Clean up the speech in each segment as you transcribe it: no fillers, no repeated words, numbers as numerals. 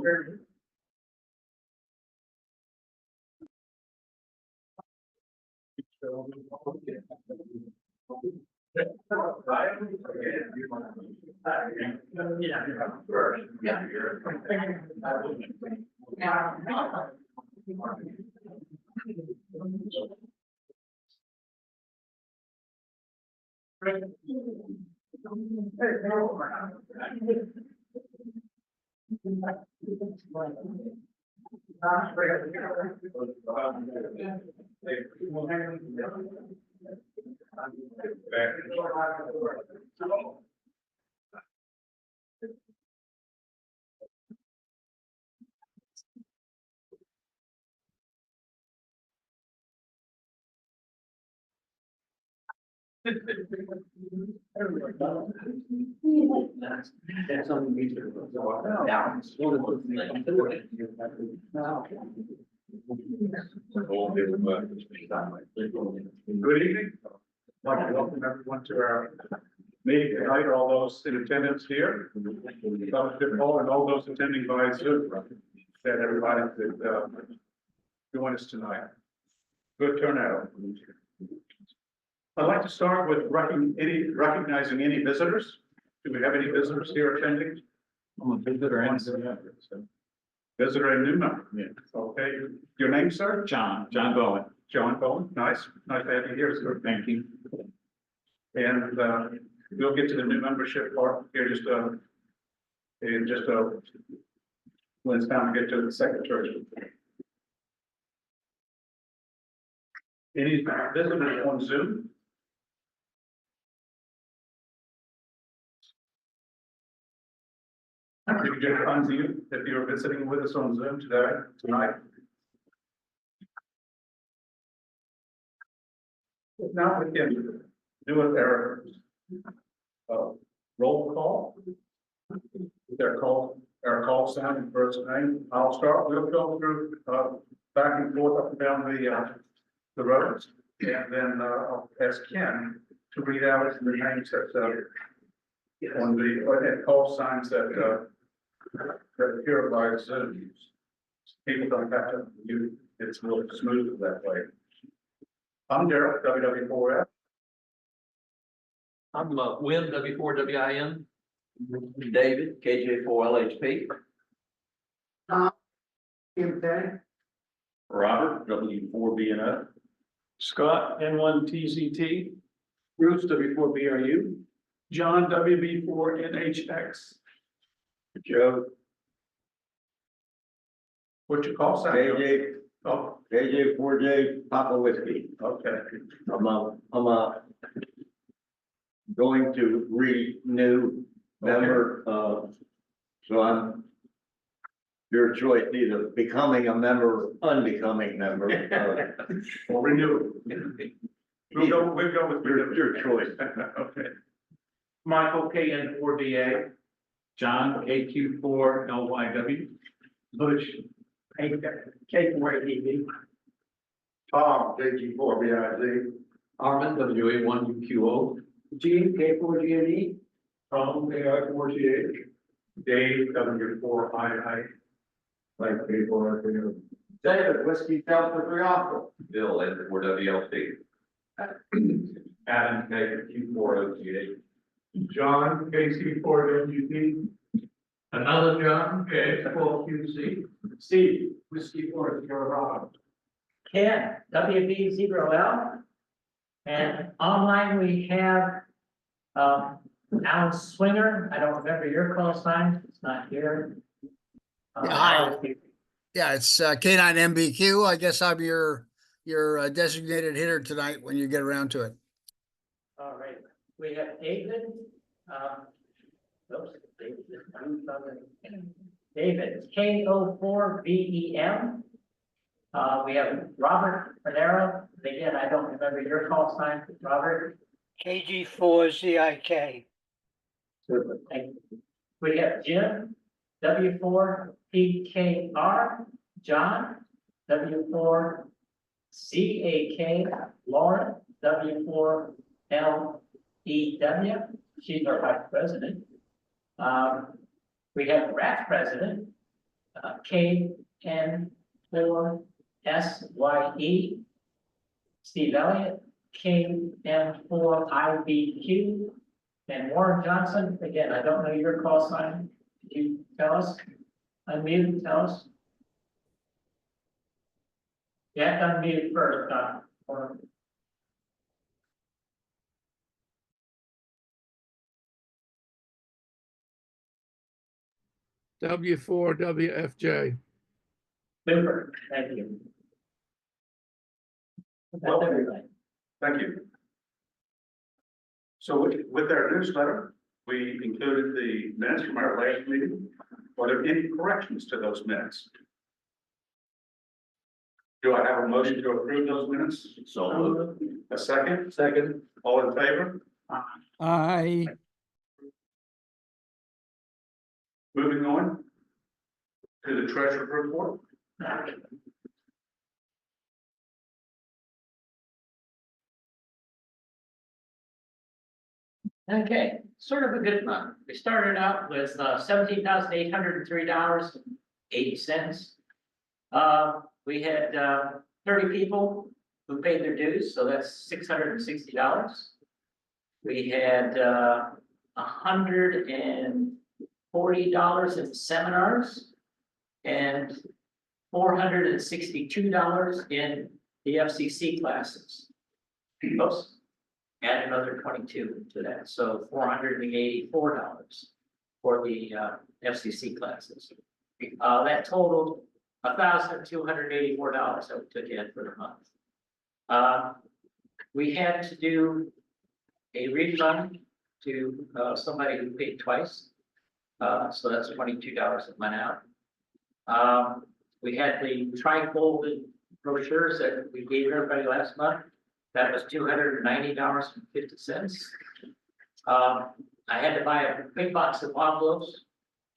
Good evening. I'd like to welcome everyone to our meeting tonight, all those in attendance here, fellowship hall, and all those attending by Zoom. That everybody could join us tonight. Good turnout. I'd like to start with recognizing any visitors. Do we have any visitors here attending? I'm a visitor and Visitor and new member. Yeah. Okay. Your name, sir? John Bowen. John Bowen. Nice to have you here, sir. Thank you. And we'll get to the new membership part here when it's time to get to the secretary. Any visitors on Zoom? You can just unmute if you're visiting with us on Zoom tonight. If not, we can do it there. Roll call. Our call sound first name. I'll start. We'll go through back and forth up and down the roads, and then I'll ask Ken to read out the names that on the call signs that appear by Zoom. People don't have to use it's really smooth that way. I'm Daryl, WW4F. I'm Win, W4WIN. David, KJ4LHP. Robert, W4BNO. Scott, N1TZT. Bruce, W4BRU. John, WB4NHX. Joe, What's your call sign? KJ, Oh, KJ4J, Papa Whiskey. okay. I'm going to renew member, so I'm your choice, either becoming a member or unbecoming member. Or renew. We'll go with Your choice. Okay. Michael, KN4DA. John, KQ4LYW. Butch, K4ADB. Tom, KG4BIZ. Armin, WA1UQO. Gene, K4GNE. Tom, AI4GH. Dave, W4II. Like K4, David, Whiskey Delta 3 Alpha. Bill, N4WLP. Adam, KQ4OGH. John, KC4WP. Another John, K4QC. Steve, Whiskey 4 Rob. Ken, WB0L. And online we have Alan Swinger. I don't remember your call sign. It's not here. Hi. Yeah, it's K9 MBQ. I guess I'm your designated hitter tonight when you get around to it. All right. We have David. David, K04BEM. We have Robert Panero. Again, I don't remember your call sign, Robert. KG4ZIK. Thank you. We have Jim, W4PKR, John, W4CAK, Lauren, W4LEW. She's our vice president. We have RAC president, KN4SYE. Steve Elliott, KM4IBQ. And Warren Johnson, again, I don't know your call sign. Could you tell us? Unmute, tell us. Yeah, unmute first, or W4WFJ. Super, thank you. That's everything. Thank you. So with our newsletter, we included the minutes from our last meeting. Are there any corrections to those minutes? Do I have a motion to approve those minutes? So moved. A second? Second. All in favor? Aye. Moving on to the treasurer report. Okay, sort of a good month. We started out with $17,803.80. We had 30 people who paid their dues, so that's $660. We had $140 in seminars and $462 in the FCC classes. Oops. Add another 22 to that, so $484 for the FCC classes. That totaled $1,284 that we took in for the month. We had to do a refund to somebody who paid twice, so that's $22 that went out. We had the tri-folded brochures that we gave everybody last month. That was $290.50. I had to buy a big box of envelopes,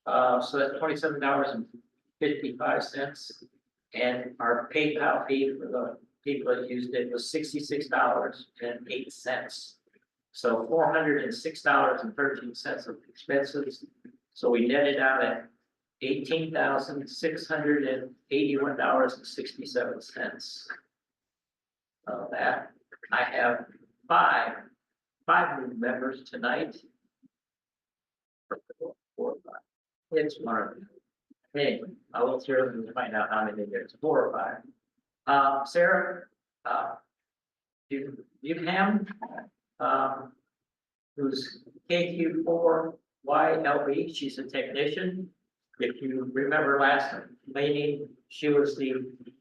so that's $27.55. And our PayPal fee for the people that used it was $66.08. So $406.13 of expenses. So we netted out at $18,681.67. That. I have five new members tonight. It's Mark. Hey, I will throw them to find out how many there's, 4 or 5. Sarah, you have, who's KQ4YLB, she's a technician. If you remember last meeting, she was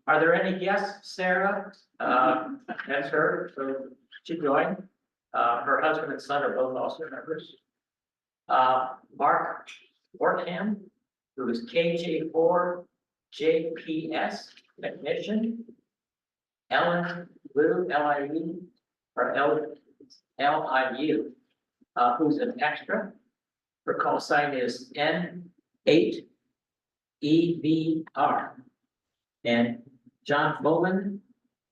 are there any guests, Sarah? That's her, so she joined. Her husband and son are both also members. Mark Wortham, who is KJ4JPS technician. Ellen Liu, LIU, or LIU, who's an extra. Her call sign is N8EVR. And John Bowman,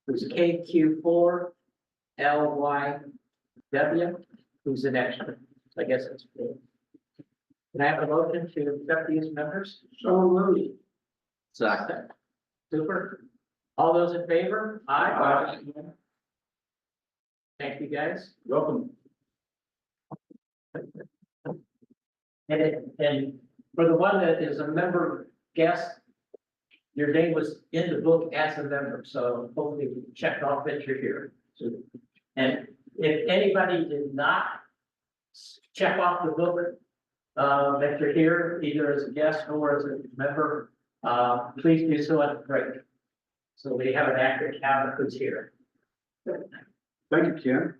who's KQ4LYW, who's an extra. I guess that's good. Can I have a motion to accept these members? So moved. Second. Super. All those in favor? Aye. Thank you, guys. Welcome. And for the one that is a member guest, your name was in the book as a member, so hopefully we checked off that you're here. So, and if anybody did not check off the book that you're here, either as a guest or as a member, please do so at the break. So we have an accurate count of who's here. Thank you, Ken.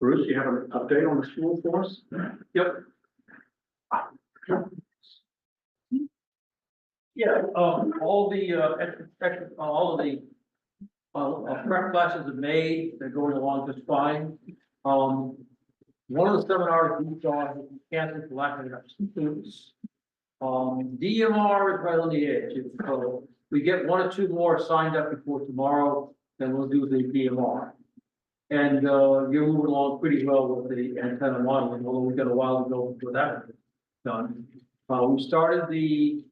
Bruce, you have an update on the school for us? Yep. Yeah, all of the prep classes are made, they're going along just fine. One of the seminars we saw canceled for lack of enough students. DMR is right on the edge. If we get 1 or 2 more signed up before tomorrow, then we'll do the DMR. And you're moving along pretty well with the antenna modeling, although we got a while to go before that was done. We started the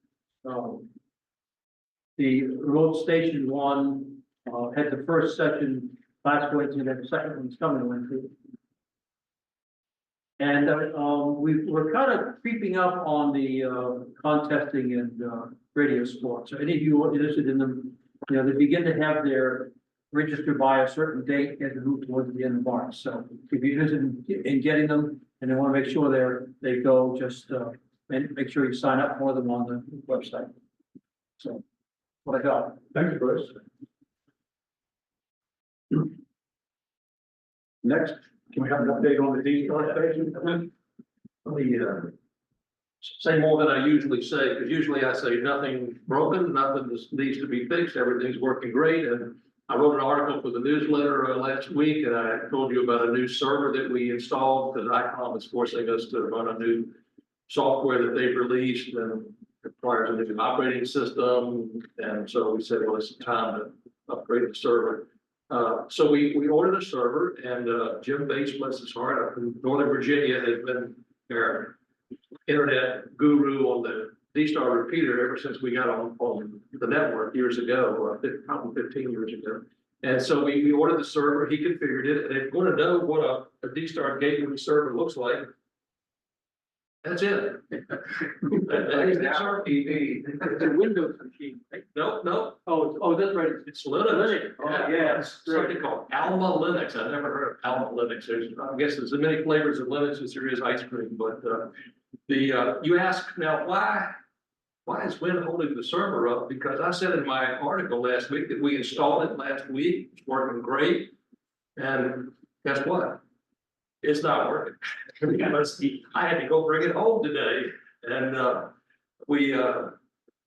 road station one, had the first session last Wednesday, and the second one's coming Wednesday. And, we're kind of creeping up on the, contesting and, radio sports. So any of you are interested in them, you know, they begin to have their register by a certain date as we move towards the end of March. So if you're interested in getting them and they want to make sure they go, just, and make sure you sign up for them on the website. So, what I got. Thank you, Bruce. Next, can we have an update on the D-Star station? Let me, say more than I usually say, because usually I say nothing broken, nothing needs to be fixed, everything's working great, and I wrote an article for the newsletter last week, and I told you about a new server that we installed, because ICOM is forcing us to run a new software that they've released, and requires a new operating system, and so we said, well, it's time to upgrade the server. So we ordered a server, and Jim Bates, bless his heart, up in Northern Virginia, has been our internet guru on the D-Star repeater ever since we got on the network years ago, probably 15 years ago. And so we ordered the server, he configured it, and if you want to know what a D-Star gateway server looks like, that's it. That's our PD. It's a Windows machine, right? No, Oh, that's right. it's Linux. Linux. Oh, yeah. It's something called Alma Linux. I've never heard of Alma Linux. I guess there's as many flavors of Linux as there is ice cream, but you ask now why is Win holding the server up? Because I said in my article last week that we installed it last week, it's working great, and guess what? It's not working. I had to go bring it home today, and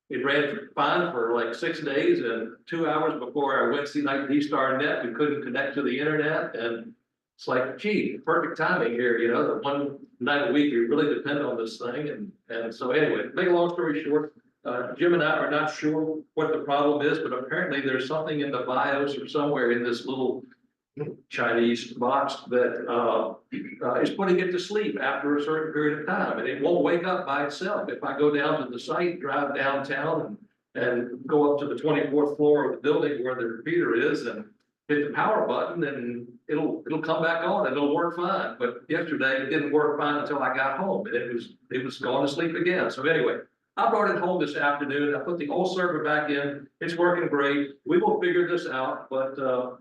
it ran fine for like 6 days, and 2 hours before our Wednesday night D-Star net, we couldn't connect to the internet, and it's like, gee, perfect timing here, you know, the one night a week you really depend on this thing, and so anyway, make a long story short, Jim and I are not sure what the problem is, but apparently there's something in the BIOS or somewhere in this little Chinese box that is putting it to sleep after a certain period of time, and it won't wake up by itself. If I go down to the site, drive downtown and go up to the 24th floor of the building where the repeater is and hit the power button, then it'll come back on and it'll work fine. But yesterday it didn't work fine until I got home, and it was going to sleep again. So anyway, I brought it home this afternoon. I put the old server back in. It's working great. We will figure this out, but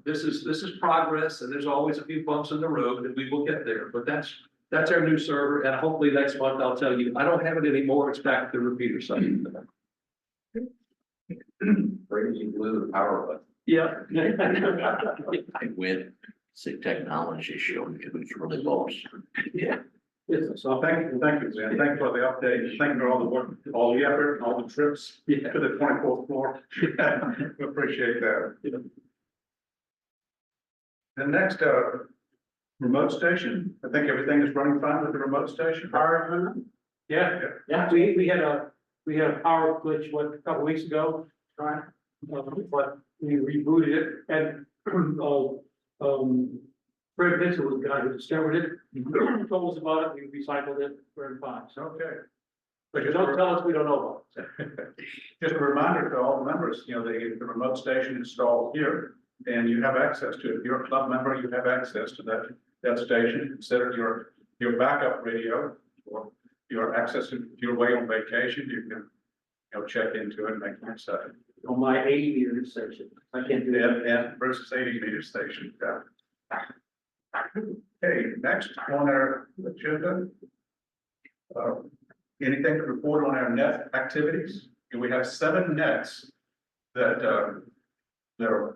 this is progress, and there's always a few bumps in the road, and we will get there. But that's our new server, and hopefully next month I'll tell you I don't have it anymore. It's back to the repeater site. Crazy blue power button. Yeah. And with the technology showing who's really boss. Yeah. So thank you, man. Thank you for the update. Thank you for all the work, all the effort, and all the trips to the 24th floor. We appreciate that. The next, remote station, I think everything is running fine with the remote station. Yeah, we had a power glitch, a couple weeks ago, right? But we rebooted it, and, Fred Vincent was the guy who discovered it. He told us about it, we recycled it, we're fine. Okay. But you don't tell us we don't know about it. Just a reminder to all the members, you know, the remote station installed here, and you have access to it. If you're a club member, you have access to that station. Consider your backup radio, or your access to your way on vacation. You can, you know, check into it and make use of it. On my 80-meter station, I can't do that. And versus 80-meter station. Yeah. Okay, next on our agenda. Anything to report on our net activities? And we have 7 nets that are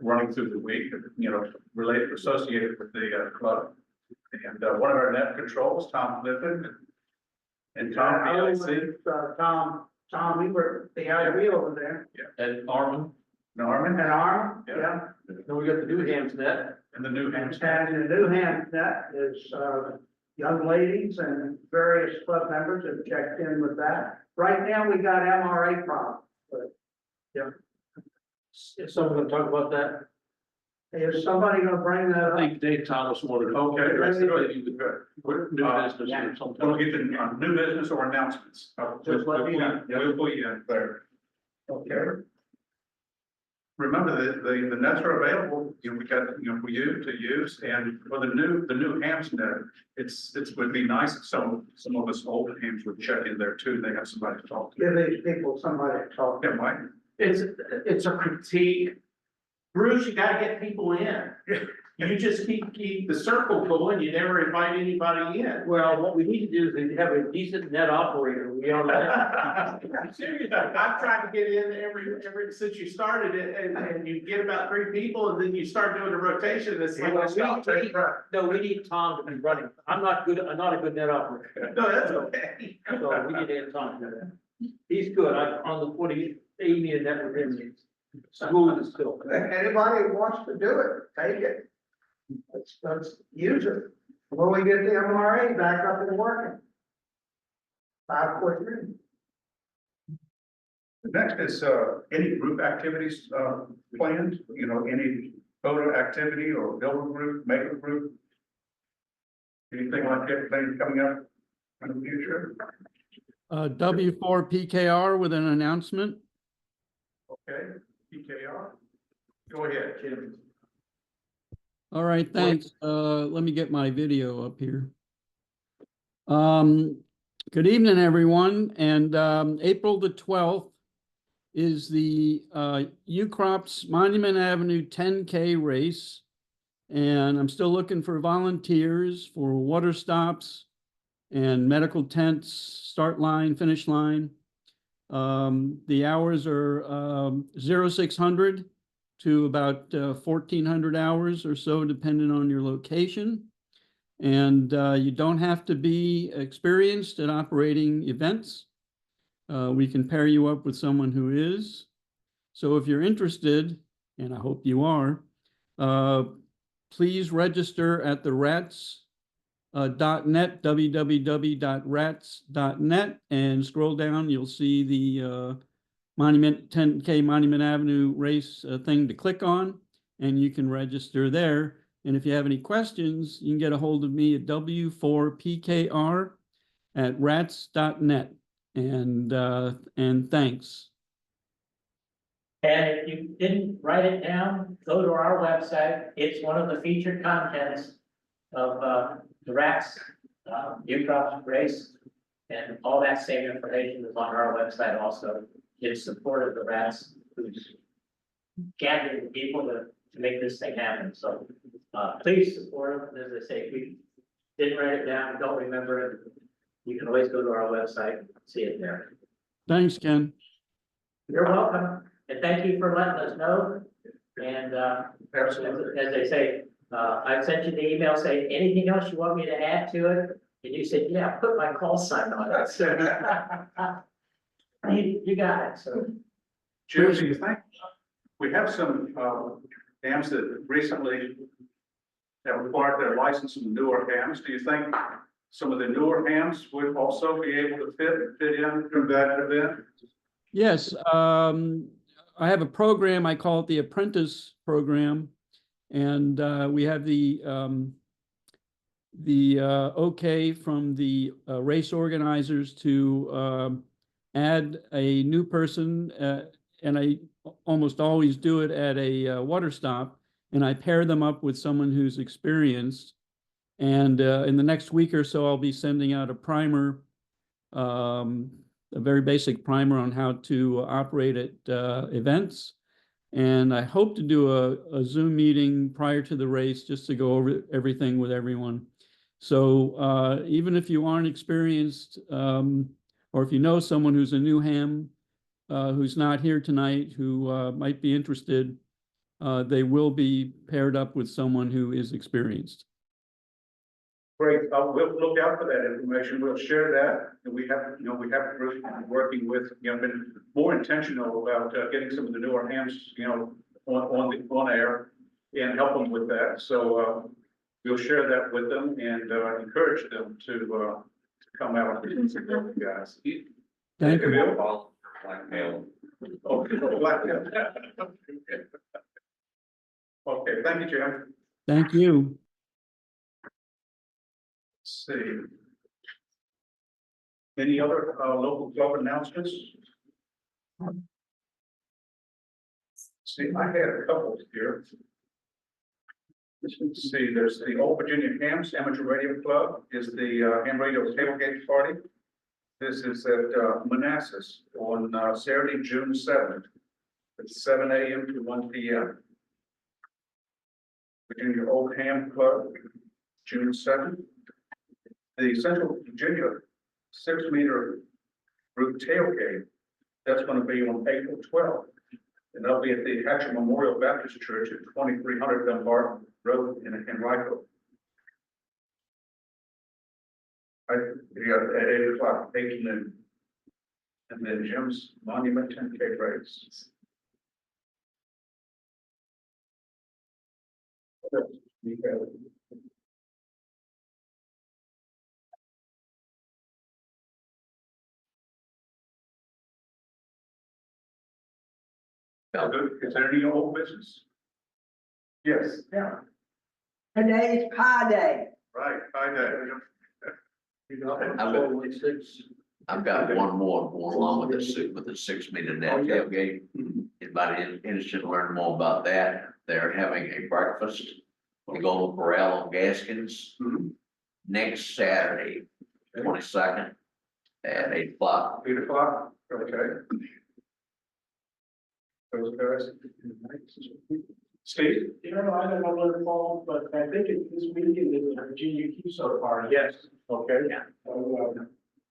running through the week, you know, related, associated with the club. And one of our net controls, Tom Clifton, and Tom PIC. Tom, we were the IB over there. And Armin, Norman, And Arm, Yeah. yeah. then we got the new hams net. and the new Hampshire. And the new hand net is, young ladies and various club members have checked in with that. Right now, we got MRA problems, but Is someone gonna talk about that? Is somebody gonna bring that I up? think Dave Thomas wanted to. Okay, that's good. Maybe with We're, new uh, business or We'll something. get the new business or announcements. Just let me know. We'll put you in there. Okay. Remember that the nets are available, we got, for you to use, and for the new hams net, it would be nice if some of us older hams would check in there too, they have somebody to talk to. Give these people somebody to talk to. Yeah, Mike? It's a critique. Bruce, you gotta get people in. You just keep the circle going, you never invite anybody in. Well, what we need to do is have a decent net operator. We are. Seriously, I've tried to get in every, since you started it, and you get about 3 people, and then you start doing a rotation, and it's like. No, we need Tom to be running. I'm not a good net operator. No, that's okay. So we need to have Tom do that. He's good. I'm on the 40, they need a net with him. Smooth as silk. Anybody who wants to do it, take it. Let's use it. When we get the MRA back up and working. 5 quick minutes. Next is, any group activities, planned, any photo activity or builder group, maker group? Anything like that, thing coming up in the future? W4 PKR with an announcement. Okay, PKR. Go ahead, Jim. All right, thanks. Let me get my video up here. Good evening, everyone. And April the 12th is the UCROPS Monument Avenue 10K race. And I'm still looking for volunteers for water stops and medical tents, start line, finish line. The hours are 0600 to about 1400 hours or so, depending on your location. And you don't have to be experienced at operating events. We can pair you up with someone who is. So if you're interested, and I hope you are, please register at the RATS .net, www.rats.net, and scroll down, you'll see the Monument 10K Monument Avenue race thing to click on, and you can register there. And if you have any questions, you can get a hold of me at w4pkr@rats.net. And thanks. And if you didn't write it down, go to our website. It's one of the featured contents of the RACS, UCROPS race. And all that same information is on our website also. In support of the RACS, who's gathering the people to make this thing happen. So please support them. As I say, if you didn't write it down, don't remember it, you can always go to our website and see it there. Thanks, Ken. You're welcome, and thank you for letting us know. And as I say, I sent you the email saying, anything else you want me to add to it? And you said, yeah, put my call sign on it. So, you got it, so. Jim, do you think, we have some dams that recently have acquired their license in the newer dams. Do you think some of the newer dams would also be able to fit in through that event? Yes, I have a program, I call it the Apprentice Program. And we have the okay from the race organizers to add a new person, and I almost always do it at a water stop, and I pair them up with someone who's experienced. And in the next week or so, I'll be sending out a primer, a very basic primer on how to operate at events. And I hope to do a Zoom meeting prior to the race just to go over everything with everyone. So even if you aren't experienced, or if you know someone who's a new ham, who's not here tonight, who might be interested, they will be paired up with someone who is experienced. Great, we'll look out for that information, we'll share that, and we have a group working with, been more intentional about getting some of the newer hams, on air and help them with that, so we'll share that with them and encourage them to come out and support you guys. Thank you. Blackmail. Oh, blackmail. Okay, thank you, Jim. Thank you. Let's see. Any other, local club announcements? See, I had a couple here. Let's see, there's the Old Virginia Hams Amateur Radio Club, is the, ham radio tailgate party. This is at, Manassas on, Saturday, June 7th. At 7 a.m. to 1 p.m. Virginia Old Ham Club, June 7th. The Central Virginia 6-meter route tailgate, that's going to be on April 12th. And that'll be at the Hatcher Memorial Baptist Church at 2300 Dunbar Road in Henrico. At 8 o'clock, 8 noon. And then Jim's Monument 10K race. Is there any old business? Yes. Yeah. Today's Pi Day. Right, I know. I've got one more going along with the 6-meter net tailgate. Anybody interested to learn more about that? They're having a breakfast, the Golden Corral on Gaskins, next Saturday, 22nd at 8 o'clock. 8 o'clock, okay. Those guys. Steve? You know, I don't know what it falls, but I think it's this weekend is the Virginia QSO party. Yes. Okay. Yeah.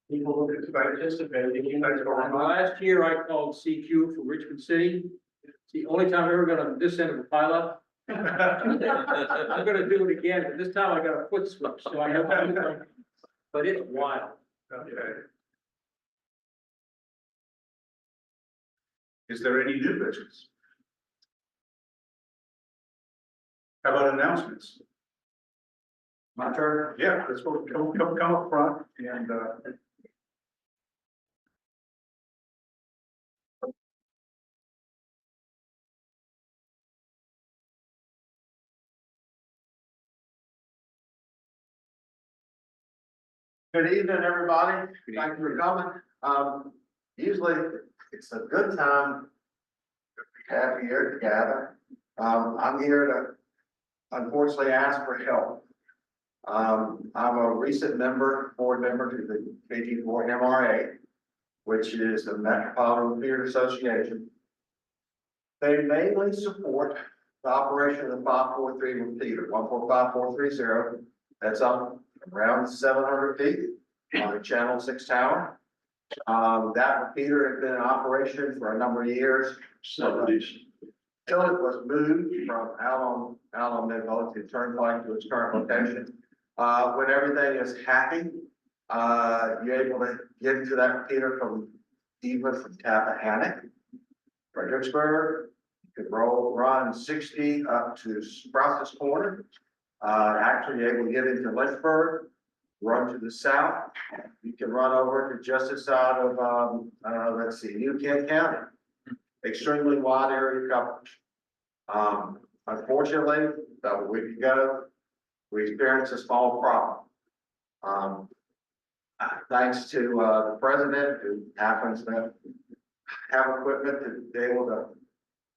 People who could participate, you know. Last year I called CQ for Richmond City. It's the only time I'm ever gonna this end of a pileup. I'm gonna do it again, but this time I got a foot switch, so I have to, but it's wild. Okay. Is there any new business? How about announcements? My turn? Yeah, let's go, come up front and, Good evening, everybody. Thank you for coming. Usually it's a good time to have here to gather. I'm here to unfortunately ask for help. I'm a recent board member to the KG4 MRA, which is the Metropolitan Theater Association. They mainly support the operation of the 543 repeater, 145430. That's up around 700 feet on the Channel 6 tower. That repeater had been in operation for a number of years. Until it was moved from out on Mid-Atlantic to Turnpike to its current location. When everything is happy, you're able to get to that repeater from Tappahannock, Fredericksburg. You could run 60 up to Sprouts Corner. Actually able to get into Lynchburg, run to the south. You can run over to just inside of, let's see, New Kent County. Extremely wide area coverage. Unfortunately, about a week ago, we experienced a small problem. Thanks to the president, who happens to have equipment to be able to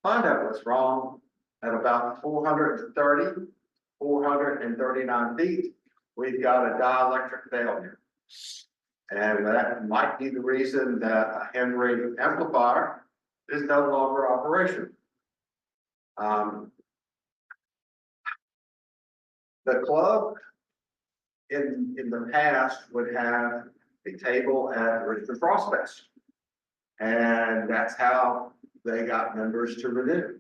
find out what's wrong at about 439 feet, we've got a dielectric failure. And that might be the reason that a Henry amplifier is no longer operational. The club in the past would have a table at Richmond Frost Fest. And that's how they got members to renew.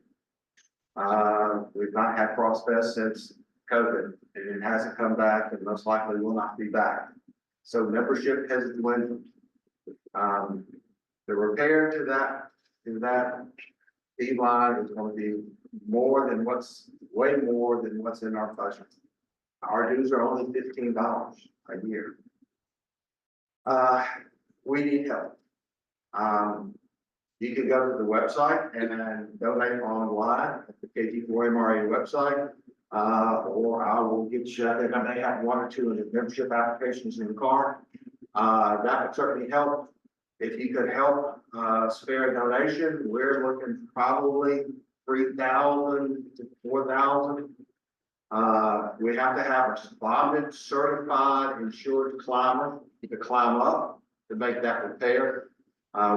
We've not had Frost Fest since COVID, and it hasn't come back and most likely will not be back. So membership has dwindled. The repair to that feed line is going to be way more than what's in our budget. Our dues are only $15 a year. We need help. You can go to the website and donate online at the KG4 MRA website. Or I will get you, I think I may have one or two of the membership applications in the car. That would certainly help. If you could help, spare a donation, we're looking probably 3,000 to 4,000. We have to have a bonded, certified, insured climber to climb up to make that repair.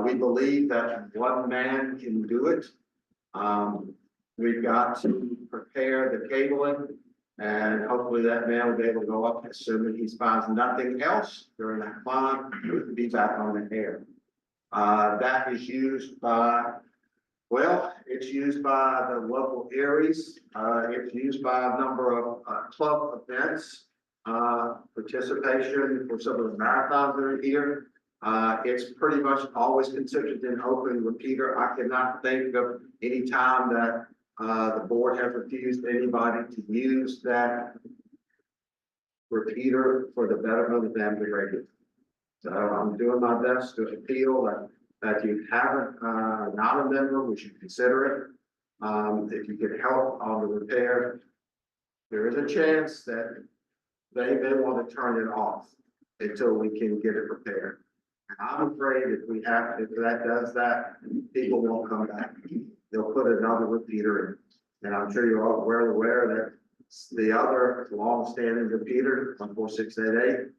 We believe that one man can do it. We've got to prepare the cabling, and hopefully that man will be able to go up, assuming he finds nothing else during that climb, he can be back on the air. That is used by, well, it's used by the local areas. It's used by a number of club events, participation for some of the marathons that are here. It's pretty much always considered an open repeater. I cannot think of any time that the board has refused anybody to use that repeater for the betterment of them degraded. So I'm doing my best to appeal that you haven't, not a member, we should consider it. If you could help on the repair, there is a chance that they may want to turn it off until we can get it repaired. I'm afraid if that does that, people won't come back. They'll put another repeater in. And I'm sure you're all well aware that the other long-standing repeater, 14688,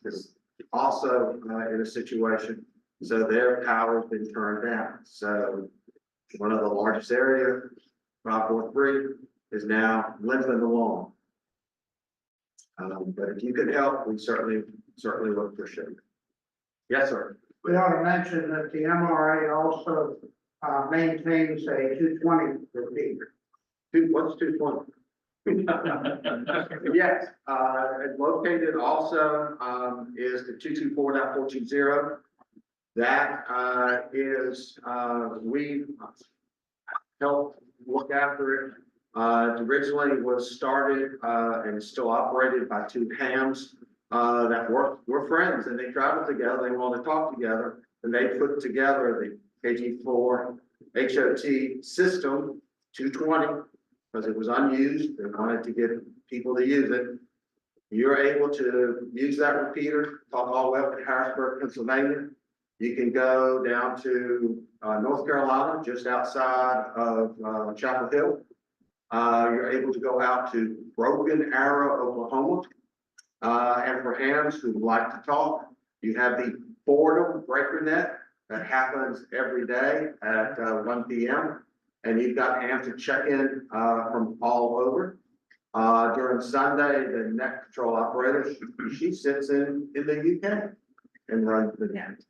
is also in a situation, so their power's been turned down. So one of the largest area, 543, is now limping along. But if you could help, we certainly would appreciate it. Yes, sir. We ought to mention that the MRA also maintains a 220 repeater. What's 220? Yes, located also is the 224.420. That is we helped look after it. Originally was started and still operated by two hams that were friends, and they traveled together. They want to talk together, and they put together the KG4 HOT system 220 because it was unused. They wanted to get people to use it. You're able to use that repeater, talk all the way up to Harrisburg, Pennsylvania. You can go down to North Carolina, just outside of Chapel Hill. You're able to go out to Broken Arrow, Oklahoma. And for hams who like to talk, you have the Fordham Breaker Net that happens every day at 1 p.m. And you've got hams to check in from all over. During Sunday, the net control operator, she sits in the UK and runs the net.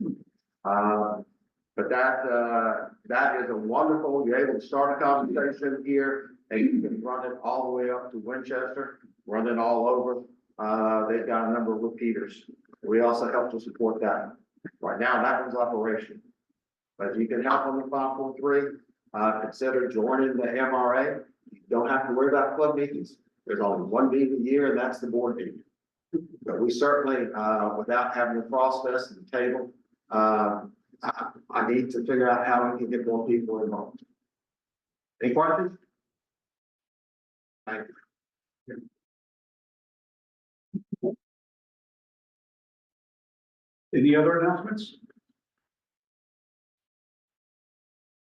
But that is a wonderful, you're able to start a conversation here, and you can run it all the way up to Winchester, run it all over. They've got a number of repeaters. We also help to support that. Right now, that one's operational. But if you can help on the 543, consider joining the MRA. You don't have to worry about club meetings. There's only one meeting a year, and that's the board meeting. But we certainly, without having a process at the table, I need to figure out how we can get more people involved. Any questions? Thank you. Any other announcements?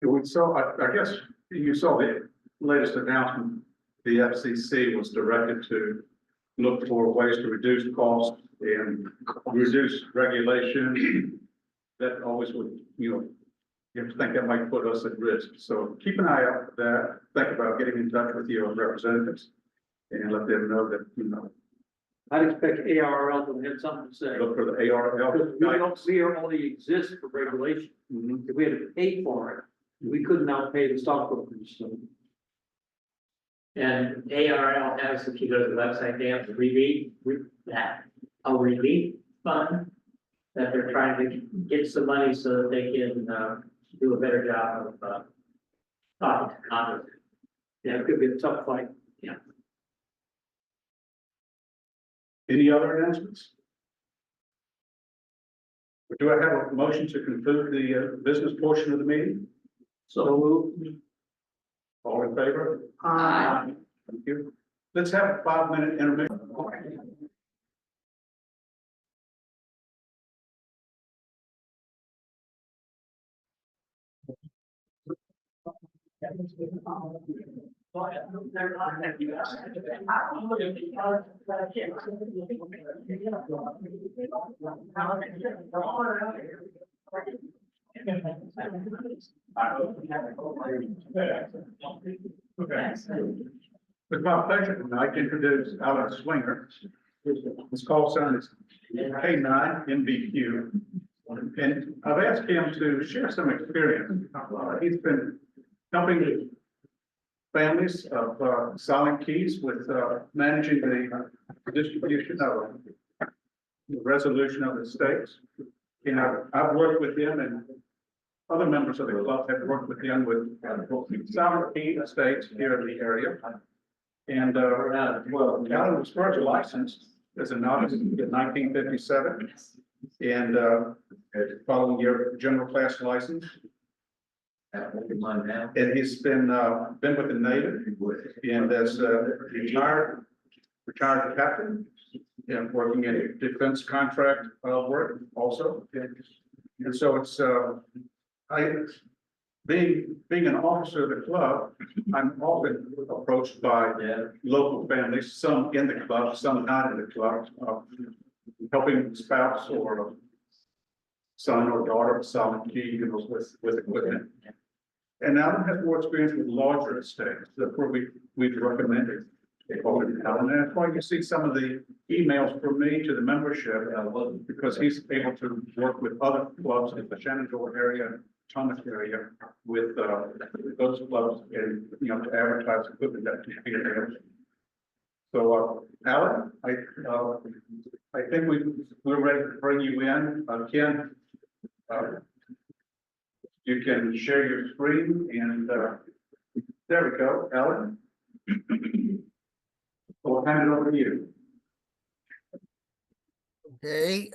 We saw, I guess you saw the latest announcement. The FCC was directed to look for ways to reduce costs and reduce regulation. That always would, you have to think that might put us at risk. So keep an eye out for that. Think about getting in touch with your representatives and let them know that, I'd expect ARL to have something to say. look for the ARL. We only exist for regulation. If we had to pay for it, we couldn't now pay the stockbrokers, so. And ARL has, if you go to the website, they have a relief fund that they're trying to get some money so that they can do a better job of talking to Congress. Yeah, it could be a tough fight. Any other announcements? Do I have a motion to conclude the business portion of the meeting? So All in favor? Aye. Thank you. Let's have a 5-minute intermission. It's my pleasure tonight to introduce Alan Swinger. His call sign is K9MBQ. And I've asked him to share some experience. He's been helping families of silent keys with managing the distribution of the resolution of the estates. You know, I've worked with him, and other members of the club have worked with him with silent key estates here in the area. And well, Alan was first licensed as a novice in 1957, and following year general class license. And he's been with the Navy and as a retired captain and working in defense contract work also. And so it's being an officer of the club, I'm often approached by local families, some in the club, some not in the club, helping spouse or son or daughter of silent key, you know, with equipment. And Alan has more experience with larger estates. That's where we've recommended. And that's why you see some of the emails from me to the membership, because he's able to work with other clubs in the Shenandoah area, Thomas area, with those clubs and, you know, to advertise equipment that can be available. So, Alan, I think we're ready to bring you in. Ken, you can share your screen and there we go, Alan. We'll hand it over to you. Okay,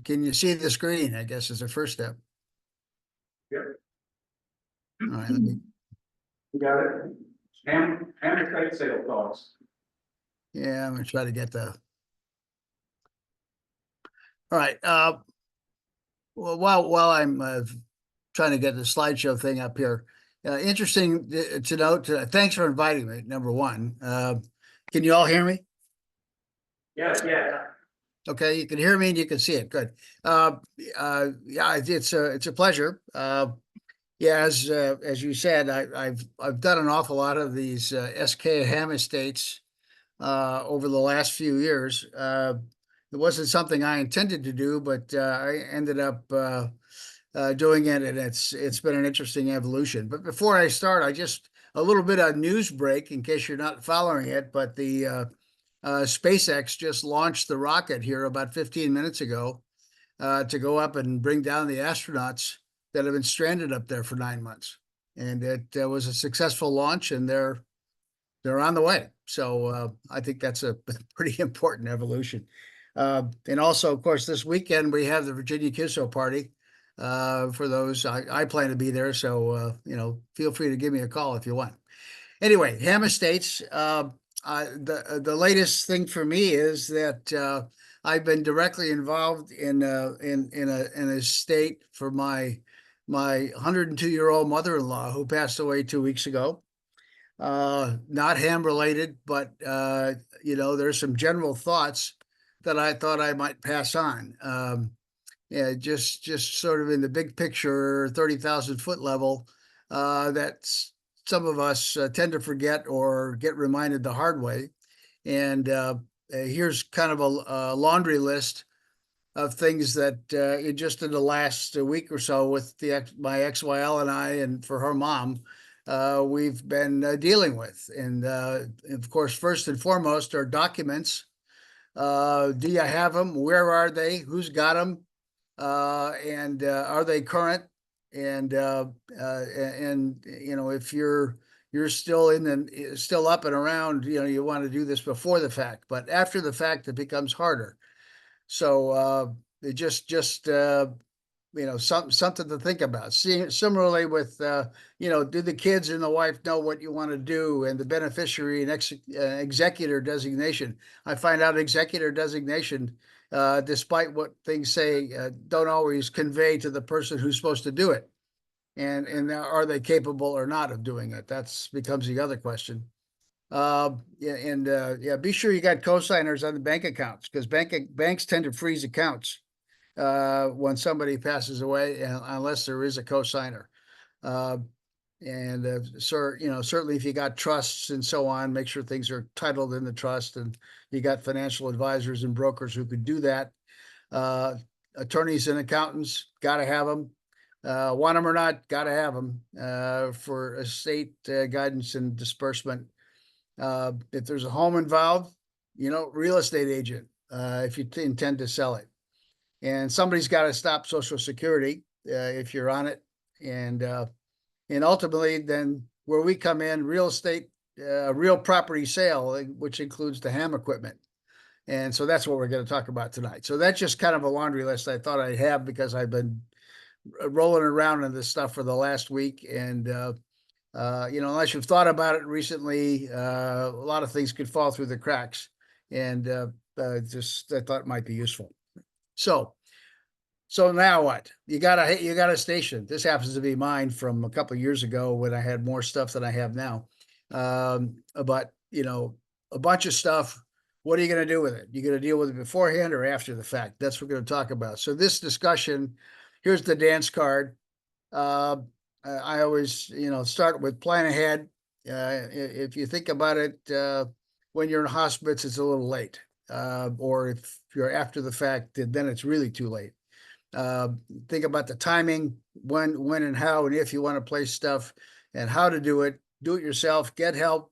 can you see the screen, I guess is the first step. Yeah. All right, let me, You got it. And estate sale thoughts. yeah, I'm gonna try to get the. All right, well, while I'm trying to get the slideshow thing up here, interesting to note, thanks for inviting me, number one. Can you all hear me? Yes, yeah. Okay, you can hear me and you can see it, good. Yeah, it's a pleasure. Yeah, as you said, I've done an awful lot of these SK Ham estates over the last few years. It wasn't something I intended to do, but I ended up doing it, and it's been an interesting evolution. But before I start, a little bit of news break in case you're not following it. But the SpaceX just launched the rocket here about 15 minutes ago to go up and bring down the astronauts that have been stranded up there for 9 months, and it was a successful launch, and they're on the way. So I think that's a pretty important evolution. And also, of course, this weekend we have the Virginia QSO party. For those, I plan to be there. So, you know, feel free to give me a call if you want. Anyway, Ham Estates, the latest thing for me is that I've been directly involved in an estate for my 102-year-old mother-in-law who passed away 2 weeks ago. Not ham related, but you know, there's some general thoughts that I thought I might pass on. Yeah, just sort of in the big picture, 30,000-foot level, that some of us tend to forget or get reminded the hard way. And here's kind of a laundry list of things that just in the last week or so with my ex-YL and I, and for her mom, we've been dealing with. And of course, first and foremost are documents. Do you have them? Where are they? Who's got them? And are they current? And you know, if you're you're still still up and around, you want to do this before the fact, but after the fact, it becomes harder. So, it just, something to think about. Similarly with, do the kids and the wife know what you want to do, and the beneficiary and executor designation. I find out executor designation, despite what things say, don't always convey to the person who's supposed to do it. And are they capable or not of doing it? That's becomes the other question. Yeah, and yeah, be sure you got cosigners on the bank accounts, because banks tend to freeze accounts when somebody passes away, unless there is a cosigner. Certainly if you got trusts and so on, make sure things are titled in the trust, and you got financial advisors and brokers who could do that. Attorneys and accountants, got to have them. Want them or not, got to have them for estate guidance and disbursement. If there's a home involved, real estate agent, if you intend to sell it. And somebody's got to stop Social Security if you're on it. And ultimately, then where we come in, real estate, real property sale, which includes the ham equipment. And so that's what we're going to talk about tonight. So that's just kind of a laundry list I thought I'd have, because I've been rolling around in this stuff for the last week. And, unless you've thought about it recently, a lot of things could fall through the cracks. And just I thought it might be useful. So now what? You got a station. This happens to be mine from a couple of years ago when I had more stuff than I have now. But a bunch of stuff. What are you going to do with it? You going to deal with it beforehand or after the fact? That's what we're going to talk about. So this discussion, here's the dance card. I always, start with plan ahead. If you think about it, when you're in hospice, it's a little late. Or if you're after the fact, then it's really too late. Think about the timing, when and how, and if you want to place stuff, and how to do it. Do it yourself, get help.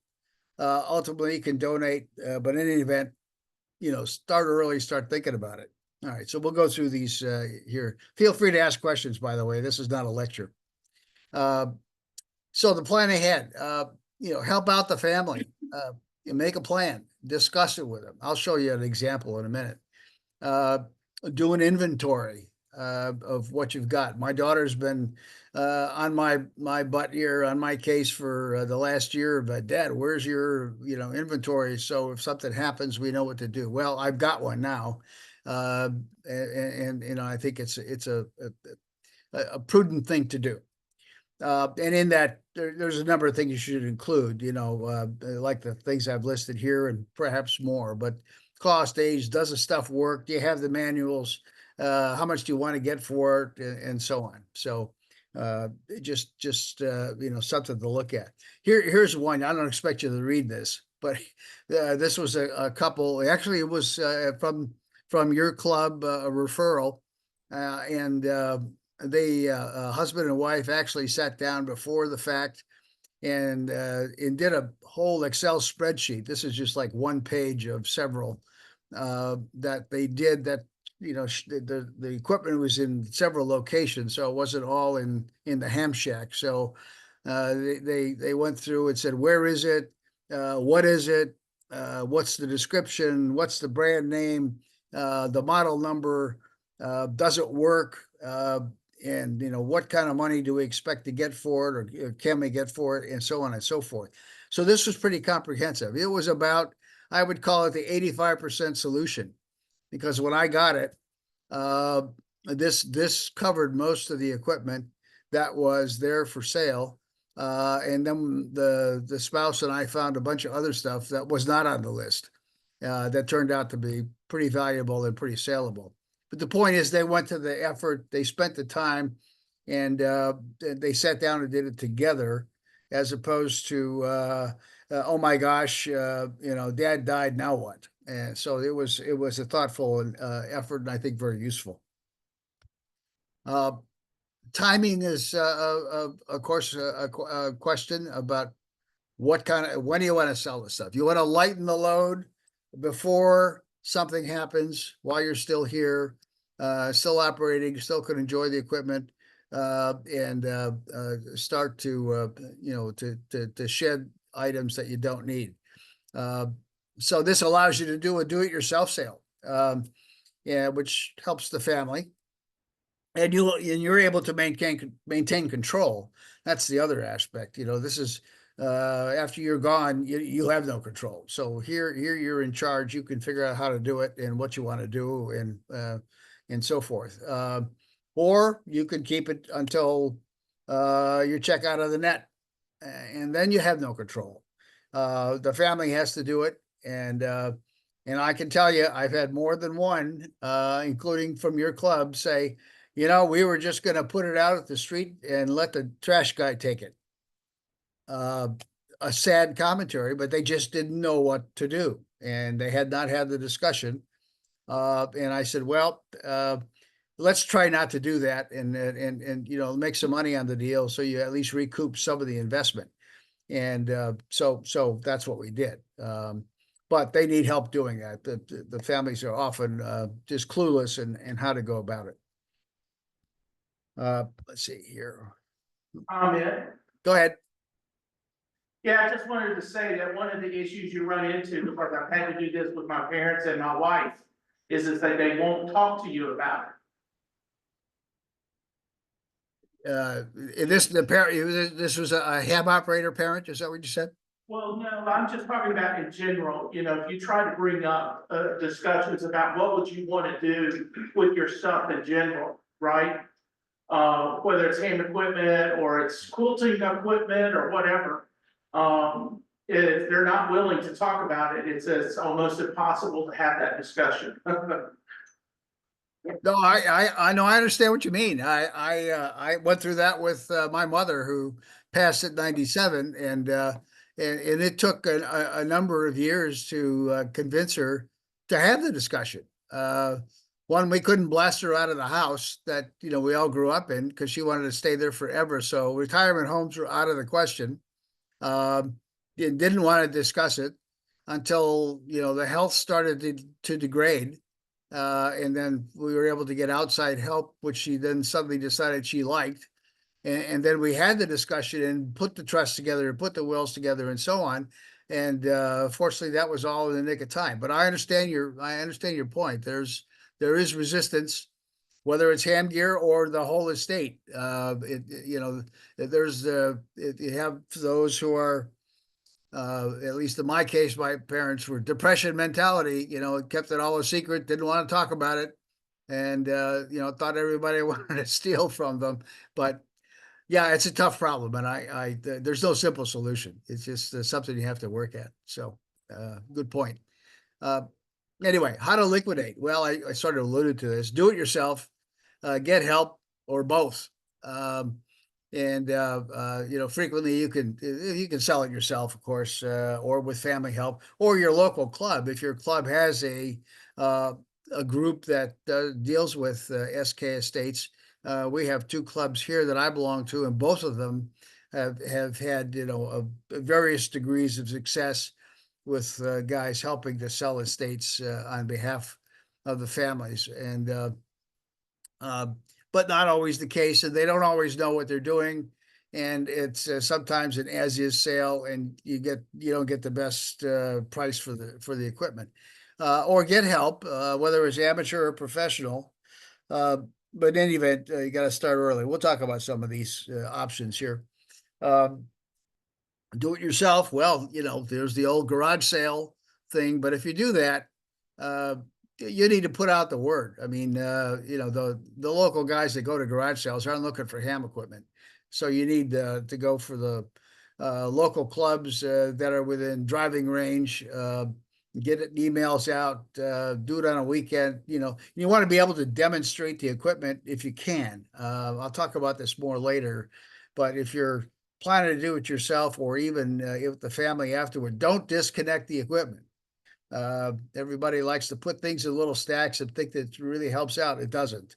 Ultimately you can donate, but in any event, start early, start thinking about it. All right, so we'll go through these here. Feel free to ask questions, by the way. This is not a lecture. So the plan ahead, help out the family, make a plan, discuss it with them. I'll show you an example in a minute. Do an inventory of what you've got. My daughter's been on my butt here, on my case for the last year, but Dad, where's your inventory? So if something happens, we know what to do. Well, I've got one now. And I think it's a prudent thing to do. And in that, there's a number of things you should include, like the things I've listed here and perhaps more. But cost, age, does the stuff work? Do you have the manuals? How much do you want to get for it, and so on? So just something to look at. Here's one. I don't expect you to read this, but this was a couple. Actually, it was from your club, a referral, and they husband and wife actually sat down before the fact and did a whole Excel spreadsheet. This is just like one page of several that they did. That the equipment was in several locations, so it wasn't all in the ham shack. So they went through and said, where is it? What is it? What's the description? What's the brand name? The model number? Does it work? And what kind of money do we expect to get for it, or can we get for it, and so on and so forth. So this was pretty comprehensive. It was about, I would call it the 85% solution, because when I got it, this covered most of the equipment that was there for sale. And then the spouse and I found a bunch of other stuff that was not on the list that turned out to be pretty valuable and pretty saleable. But the point is, they went to the effort, they spent the time, and they sat down and did it together, as opposed to, oh my gosh, Dad died, now what? And so it was a thoughtful effort, and I think very useful. Timing is, of course, a question about when do you want to sell this stuff? You want to lighten the load before something happens, while you're still here, still operating, still could enjoy the equipment. start to, to shed items that you don't need. So this allows you to do a do-it-yourself sale, yeah, which helps the family. And you're able to maintain control. That's the other aspect. This is after you're gone, you have no control. So here you're in charge. You can figure out how to do it and what you want to do and so forth. Or you could keep it until you check out of the net, and then you have no control. The family has to do it, and I can tell you, I've had more than one, including from your club, say, we were just going to put it out at the street and let the trash guy take it. A sad commentary, but they just didn't know what to do, and they had not had the discussion. And I said, well, let's try not to do that, and make some money on the deal, so you at least recoup some of the investment. And so that's what we did. But they need help doing that. The families are often just clueless in how to go about it. Let's see here. Comment. Go ahead. Yeah, I just wanted to say that one of the issues you run into, because I've had to do this with my parents and my wife, is that they won't talk to you about it. This was a ham operator parent. Is that what you said? Well, no, I'm just talking about in general, if you try to bring up discussions about what would you want to do with your stuff in general, right? Whether it's ham equipment or it's quilting equipment or whatever. If they're not willing to talk about it, it's almost impossible to have that discussion. No, I know. I understand what you mean. I went through that with my mother, who passed at 97, and it took a number of years to convince her to have the discussion. One, we couldn't blast her out of the house that we all grew up in, because she wanted to stay there forever. So retirement homes were out of the question. Didn't want to discuss it until the health started to degrade. And then we were able to get outside help, which she then suddenly decided she liked. And then we had the discussion and put the trust together and put the wills together and so on. And fortunately, that was all in the nick of time. But I understand your point. There is resistance, whether it's ham gear or the whole estate. You have those who are, at least in my case, my parents were depression mentality, kept it all a secret, didn't want to talk about it. And, thought everybody wanted to steal from them. But yeah, it's a tough problem. And there's no simple solution. It's just something you have to work at. So, good point. Anyway, how to liquidate? Well, I sort of alluded to this. Do it yourself, get help, or both. Frequently you can sell it yourself, of course, or with family help, or your local club. If your club has a group that deals with SK estates, we have two clubs here that I belong to, and both of them have had various degrees of success with guys helping to sell estates on behalf of the families. And but not always the case, and they don't always know what they're doing. And it's sometimes an as-is sale, and you don't get the best price for the equipment, or get help, whether it's amateur or professional. But in any event, you got to start early. We'll talk about some of these options here. Do it yourself. Well, there's the old garage sale thing, but if you do that, you need to put out the word. I mean, the local guys that go to garage sales aren't looking for ham equipment. So you need to go for the local clubs that are within driving range, get emails out, do it on a weekend. You want to be able to demonstrate the equipment if you can. I'll talk about this more later, but if you're planning to do it yourself, or even with the family afterward, don't disconnect the equipment. Everybody likes to put things in little stacks and think that it really helps out. It doesn't.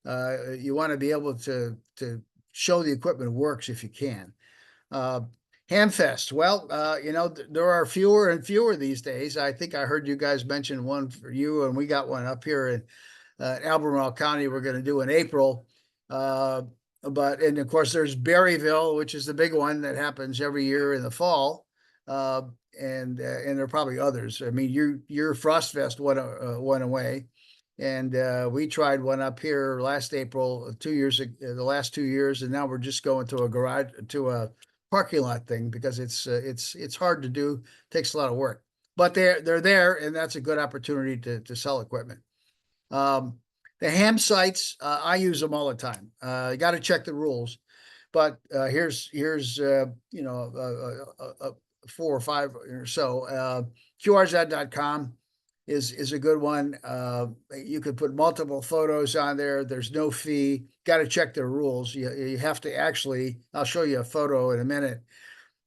You want to be able to show the equipment works if you can. Hamfest. Well, there are fewer and fewer these days. I think I heard you guys mention one for you, and we got one up here in Albemarle County we're going to do in April. but, and of course, there's Berryville, which is the big one that happens every year in the fall. And there are probably others. I mean, your Frost Fest went away. And we tried one up here last April, 2 years, the last 2 years, and now we're just going to a garage, to a parking lot thing, because it's hard to do, takes a lot of work. But they're there, and that's a good opportunity to sell equipment. The ham sites, I use them all the time. You got to check the rules, but here's 4 or 5 or so. QRZ.com is a good one. You could put multiple photos on there. There's no fee. Got to check the rules. You have to actually, I'll show you a photo in a minute.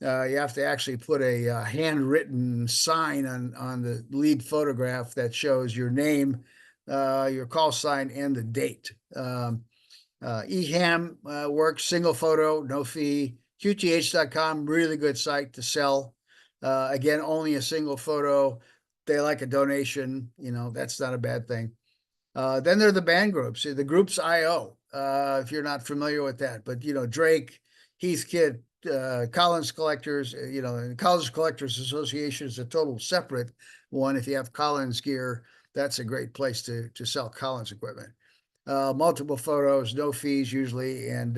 You have to actually put a handwritten sign on the lead photograph that shows your name, your call sign, and the date. EHAM works, single photo, no fee. QTH.com, really good site to sell. Again, only a single photo. They like a donation, that's not a bad thing. Then there are the band groups, the groups IO, if you're not familiar with that. But, Drake, Heathkit, Collins Collectors, and Collins Collectors Association is a total separate one. If you have Collins gear, that's a great place to sell Collins equipment. Multiple photos, no fees usually, and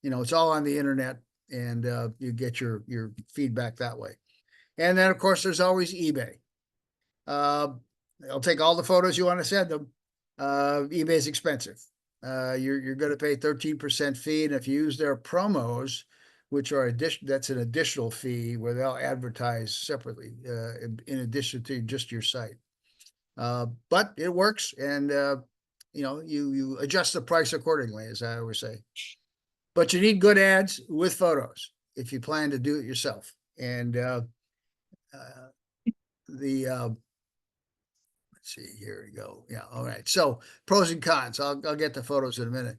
it's all on the internet, and you get your feedback that way. And then, of course, there's always eBay. They'll take all the photos you want to send them. eBay's expensive. You're going to pay 13% fee, and if you use their promos, which are that's an additional fee where they'll advertise separately in addition to just your site. But it works, and you adjust the price accordingly, as I always say. But you need good ads with photos if you plan to do it yourself. And let's see, here we go. Yeah, all right. So pros and cons. I'll get the photos in a minute.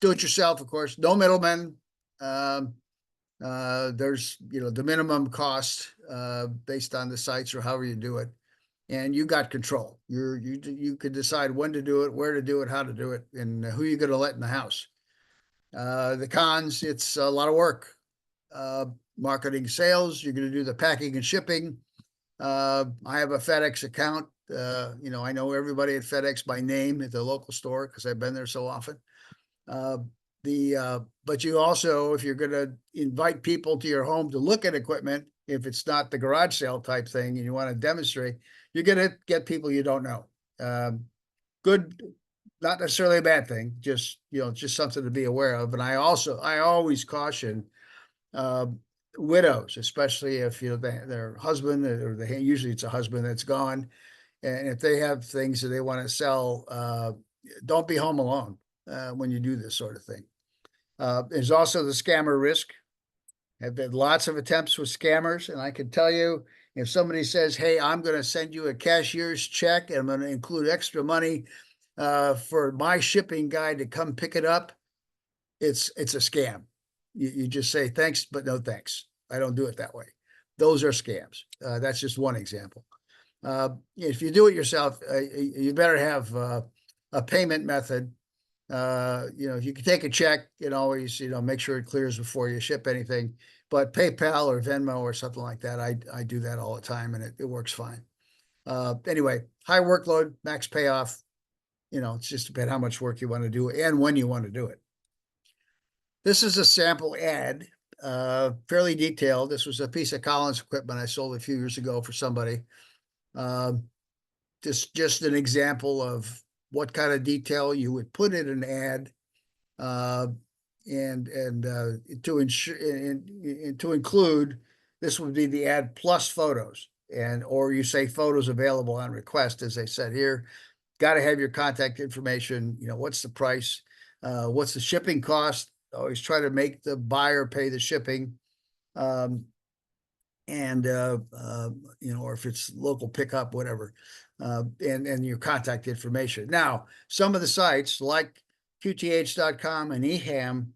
Do it yourself, of course. No middlemen. There's the minimum cost based on the sites or however you do it, and you got control. You could decide when to do it, where to do it, how to do it, and who you're going to let in the house. The cons, it's a lot of work. Marketing, sales, you're going to do the packing and shipping. I have a FedEx account. I know everybody at FedEx by name at the local store because I've been there so often. But you also, if you're going to invite people to your home to look at equipment, if it's not the garage sale type thing and you want to demonstrate, you're going to get people you don't know. Good, not necessarily a bad thing, just something to be aware of. And I always caution widows, especially if their husband, or usually it's a husband that's gone, and if they have things that they want to sell, don't be home alone when you do this sort of thing. There's also the scammer risk. I've had lots of attempts with scammers, and I can tell you, if somebody says, "Hey, I'm going to send you a cashier's check and I'm going to include extra money for my shipping guy to come pick it up," it's a scam. You just say thanks, but no thanks. I don't do it that way. Those are scams. That's just one example. If you do it yourself, you better have a payment method. If you can take a check, always, make sure it clears before you ship anything. But PayPal or Venmo or something like that, I do that all the time, and it works fine. Anyway, high workload, max payoff. It's just about how much work you want to do and when you want to do it. This is a sample ad, fairly detailed. This was a piece of Collins equipment I sold a few years ago for somebody. Just an example of what kind of detail you would put in an ad, and to ensure and to include. This would be the ad plus photos, or you say photos available on request, as they said here. Got to have your contact information. What's the price? What's the shipping cost? Always try to make the buyer pay the shipping. Or if it's local pickup, whatever, and your contact information. Now, some of the sites like QTH.com and EHAM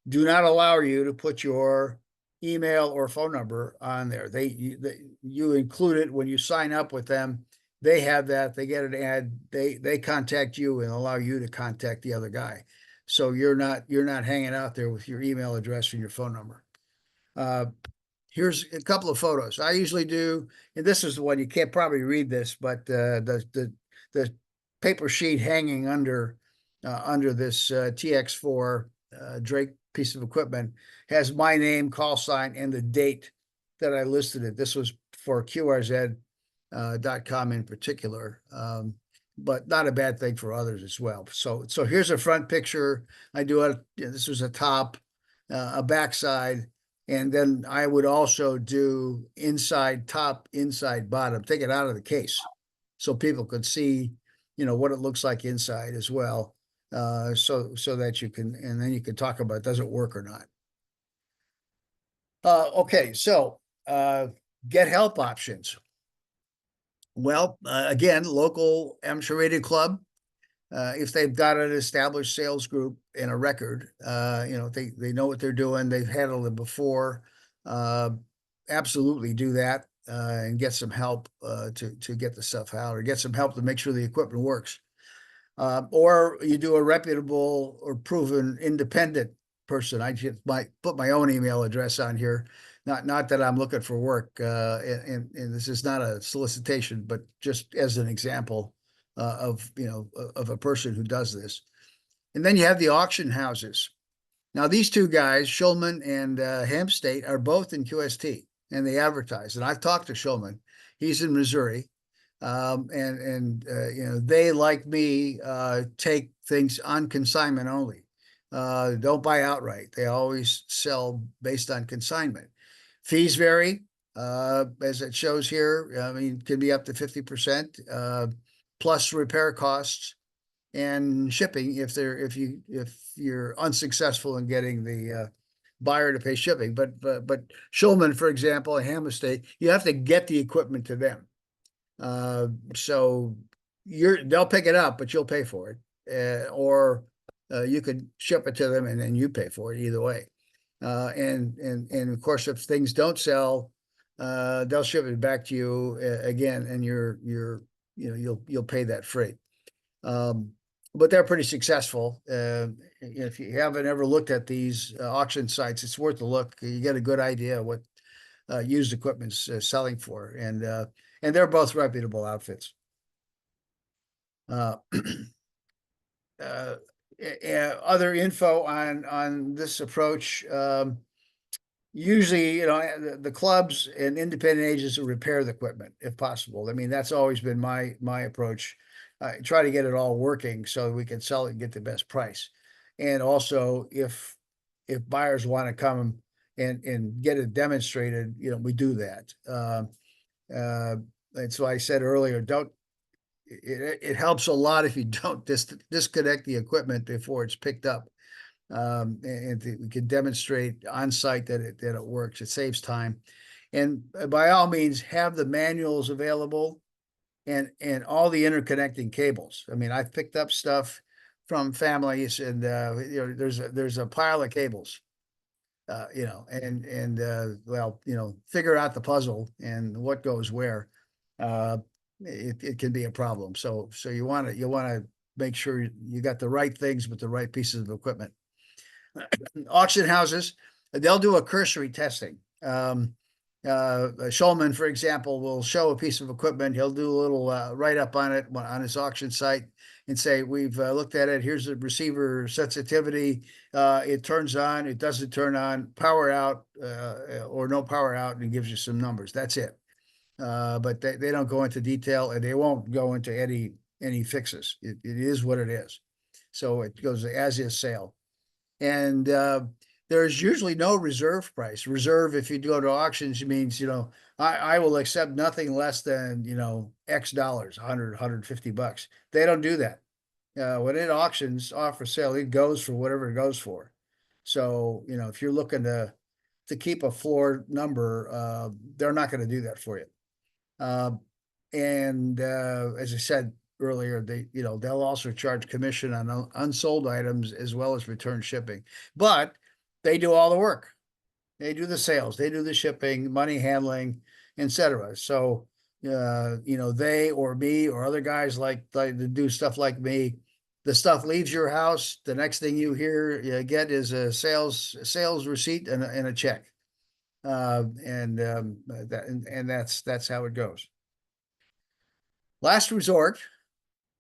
do not allow you to put your email or phone number on there. You include it when you sign up with them. They have that. They get an ad. They contact you and allow you to contact the other guy. So you're not hanging out there with your email address and your phone number. Here's a couple of photos. I usually do, and this is the one, you can't probably read this, but the paper sheet hanging under this TX4 Drake piece of equipment has my name, call sign, and the date that I listed it. This was for QRZ.com in particular, but not a bad thing for others as well. So here's a front picture. I do it. This was a top, a backside. And then I would also do inside top, inside bottom, take it out of the case. So people could see, what it looks like inside as well. So that you can, and then you can talk about, does it work or not? Okay, so get help options. Well, again, local amateur rated club. If they've got an established sales group and a record, they know what they're doing, they've handled it before, absolutely do that and get some help to get the stuff out, or get some help to make sure the equipment works. Or you do a reputable or proven independent person. I just might put my own email address on here. Not that I'm looking for work, and this is not a solicitation, but just as an example of a person who does this. And then you have the auction houses. Now these two guys, Schulman and Hempstate, are both in QST, and they advertise. And I've talked to Schulman. He's in Missouri, they, like me, take things on consignment only. Don't buy outright. They always sell based on consignment. Fees vary, as it shows here. I mean, can be up to 50%. Plus repair costs and shipping if you're unsuccessful in getting the buyer to pay shipping. But Schulman, for example, and Ham Estate, you have to get the equipment to them. So they'll pick it up, but you'll pay for it, or you could ship it to them and then you pay for it either way. And of course, if things don't sell, they'll ship it back to you again, and you'll pay that freight. But they're pretty successful. If you haven't ever looked at these auction sites, it's worth a look. You get a good idea of what used equipment's selling for, and they're both reputable outfits. Other info on this approach. Usually, the clubs and independent agents will repair the equipment if possible. I mean, that's always been my approach. Try to get it all working so we can sell it and get the best price. And also, if buyers want to come and get it demonstrated, we do that. And so I said earlier, it helps a lot if you don't disconnect the equipment before it's picked up. And we can demonstrate on site that it works. It saves time. And by all means, have the manuals available and all the interconnecting cables. I mean, I've picked up stuff from families, and there's a pile of cables. Figure out the puzzle and what goes where. It can be a problem. So you want to make sure you got the right things with the right pieces of equipment. Auction houses, they'll do a cursory testing. Schulman, for example, will show a piece of equipment. He'll do a little write-up on it on his auction site and say, we've looked at it. Here's the receiver sensitivity. It turns on, it doesn't turn on, power out or no power out, and gives you some numbers. That's it. But they don't go into detail, and they won't go into any fixes. It is what it is. So it goes as is sale. And there's usually no reserve price. Reserve, if you go to auctions, means, I will accept nothing less than, X dollars, 100, 150 bucks. They don't do that. When it auctions off for sale, it goes for whatever it goes for. So, if you're looking to keep a floor number, they're not going to do that for you. As I said earlier, they'll also charge commission on unsold items as well as return shipping, but they do all the work. They do the sales, they do the shipping, money handling, etc. So, they or me or other guys like to do stuff like me, the stuff leaves your house, the next thing you get is a sales receipt and a check. And that's how it goes. Last resort,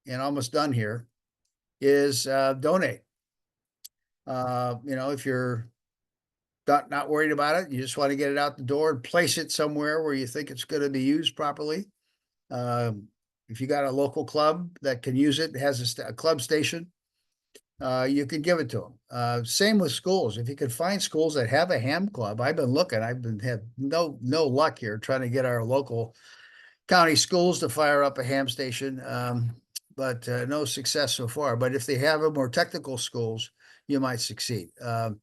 and almost done here, is donate. If you're not worried about it, you just want to get it out the door and place it somewhere where you think it's going to be used properly. If you got a local club that can use it, has a club station, you can give it to them. Same with schools. If you can find schools that have a ham club, I've been looking. Had no luck here trying to get our local county schools to fire up a ham station, but no success so far. But if they have a more technical schools, you might succeed. Then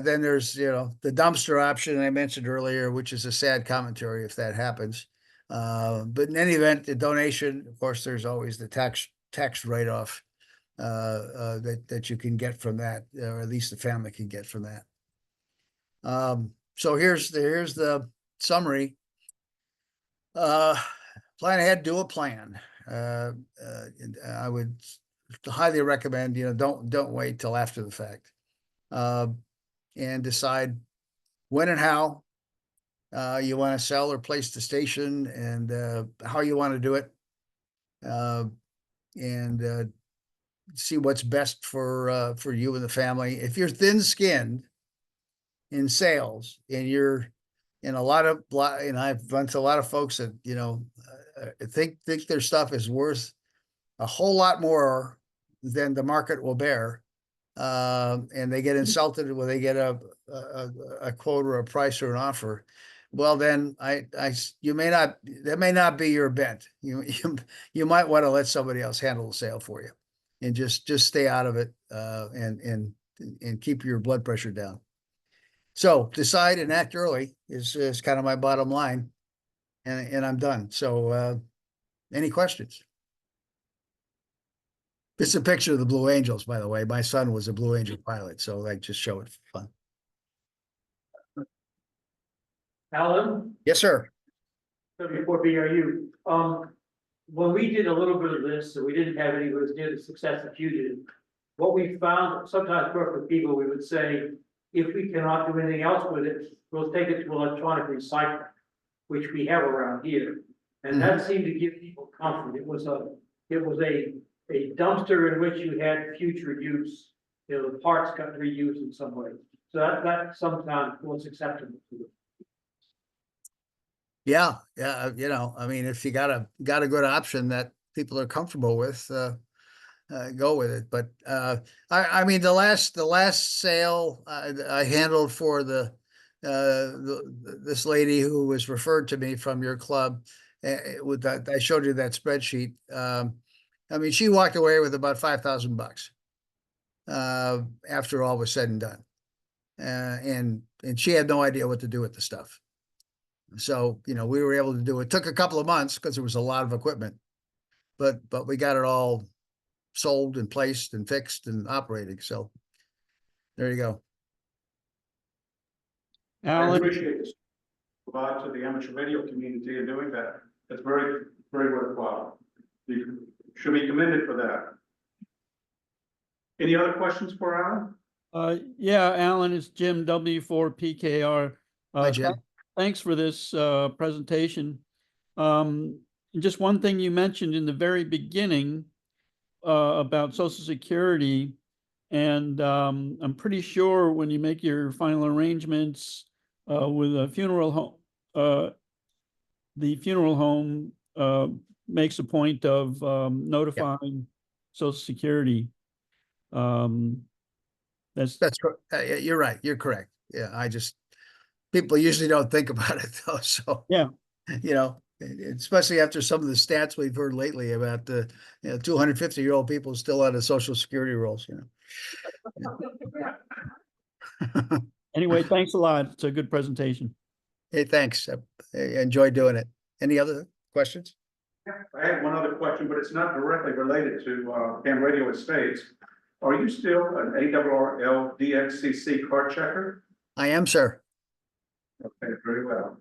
there's the dumpster option I mentioned earlier, which is a sad commentary if that happens. But in any event, the donation, of course, there's always the tax write-off that you can get from that, or at least the family can get from that. So here's the summary. Plan ahead, do a plan. I would highly recommend, don't wait till after the fact. And decide when and how you want to sell or place the station, and how you want to do it, and see what's best for you and the family. If you're thin-skinned in sales, and you're in and I've run to a lot of folks that think their stuff is worth a whole lot more than the market will bear. And they get insulted when they get a quote or a price or an offer. Well, then that may not be your bent. You might want to let somebody else handle the sale for you, and just stay out of it, and keep your blood pressure down. So decide and act early is kind of my bottom line, and I'm done. So any questions? This is a picture of the Blue Angels, by the way. My son was a Blue Angel pilot, so I just show it for fun. Alan, Yes, sir. before BRU, when we did a little bit of this, so we didn't have any, was near the success that you did. What we found, sometimes work with people, we would say, if we cannot do anything else with it, we'll take it to electronic recycling, which we have around here. And that seemed to give people comfort. It was a dumpster in which you had future use. The parts got reused in some way. So that sometimes was acceptable to them. Yeah. I mean, if you got a good option that people are comfortable with, go with it. But I mean, the last sale I handled for this lady who was referred to me from your club, with that, I showed you that spreadsheet. I mean, she walked away with about $5,000 after all was said and done, and she had no idea what to do with the stuff. So we were able to do it. It took a couple of months because there was a lot of equipment, but we got it all sold and placed and fixed and operating. So there you go. I Alan, appreciate this. Provide to the amateur radio community in doing that. It's very, very worthwhile. You should be commended for that. Any other questions for Alan? yeah, Alan, it's Jim W4PKR. Hi, Jim. Thanks for this presentation. Just one thing you mentioned in the very beginning about Social Security, and I'm pretty sure when you make your final arrangements with a funeral home, the funeral home makes a point of notifying Social Security. That's You're right. You're correct. Yeah, people usually don't think about it though. So yeah, especially after some of the stats we've heard lately about the 250-year-old people still on the Social Security rolls. Anyway, thanks a lot. It's a good presentation. Hey, thanks. I enjoyed doing it. Any other questions? I have one other question, but it's not directly related to ham radio estates. Are you still an ARRL DXCC card checker? I am, sir. Okay, very well.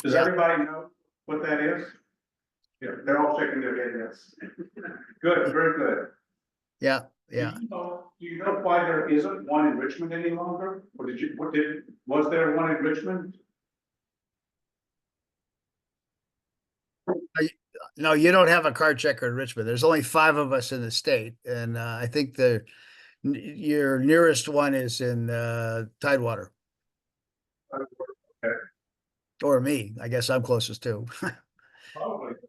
Does everybody know what that is? Yeah, they're all shaking their head, yes. Good, very good. Yeah, yeah. Do you know why there isn't one in Richmond any longer? Or was there one in Richmond? No, you don't have a card checker in Richmond. There's only 5 of us in the state, and I think your nearest one is in Tidewater. Okay. Or me. I guess I'm closest too.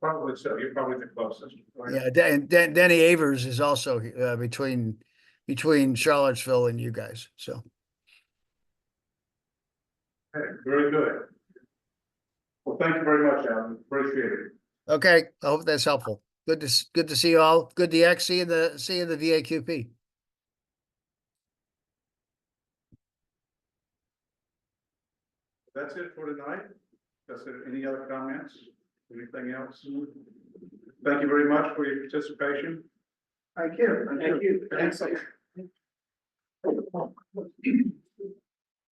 Probably so. You're probably the closest. Right? Yeah, Denny Avers is also between Charlottesville and you guys. So Okay, very good. Well, thank you very much, Alan. Appreciate it. okay, I hope that's helpful. Good to see you all. Good DX. See you in the VAQP. That's it for tonight. That's it. Any other comments? Anything else? Thank you very much for your participation. Thank you. Thank you. Thanks.